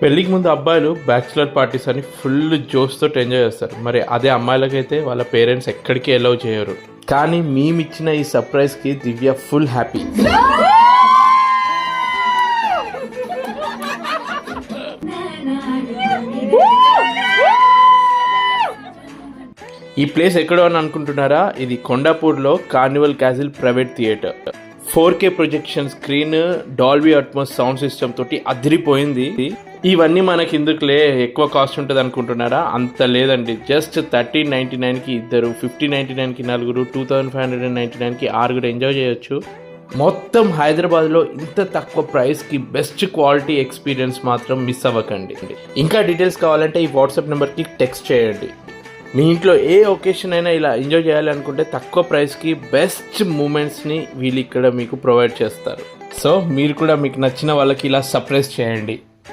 పెళ్ళికి ముందు అబ్బాయిలు బ్యాచులర్ పార్టీస్ అని ఫుల్ జోష్తో ఎంజాయ్ చేస్తారు. మరి అదే అమ్మాయిలకైతే వాళ్ళ పేరెంట్స్ ఎక్కడికి అలౌ చేయరు. కానీ మేమిచ్చిన ఈ సర్ప్రైజ్కి దివ్య ఫుల్ హ్యాపీ. ఈ ప్లేస్ ఎక్కడో అని అనుకుంటున్నారా? ఇది కొండాపూర్లో carnival castle private theatre. 4K projection screen, Dolby Atmos sound system తోటి అదిరిపోయింది. ఇవన్నీ మనకి ఎందుకులే, ఎక్కువ కాస్ట్ ఉంటుంది అనుకుంటున్నారా? అంత లేదండి. జస్ట్ 1399కి ఇద్దరు, 1599కి నలుగురు, 2599కి ఆరుగురు ఎంజాయ్ చేయొచ్చు. మొత్తం హైదరాబాద్లో ఇంత తక్కువ ప్రైస్కి బెస్ట్ క్వాలిటీ ఎక్స్పీరియన్స్ మాత్రం మిస్ అవ్వకండి. ఇంకా డీటెయిల్స్ కావాలంటే ఈ వాట్సాప్ నెంబర్కి టెక్స్ట్ చేయండి. మీ ఇంట్లో ఏ ఒకేషన్ అయినా ఇలా ఎంజాయ్ చేయాలి అనుకుంటే తక్కువ ప్రైస్కి బెస్ట్ మూమెంట్స్ని వీళ్ళు ఇక్కడ మీకు ప్రొవైడ్ చేస్తారు. సో మీరు కూడా మీకు నచ్చిన వాళ్ళకి ఇలా సర్ప్రైజ్ చేయండి.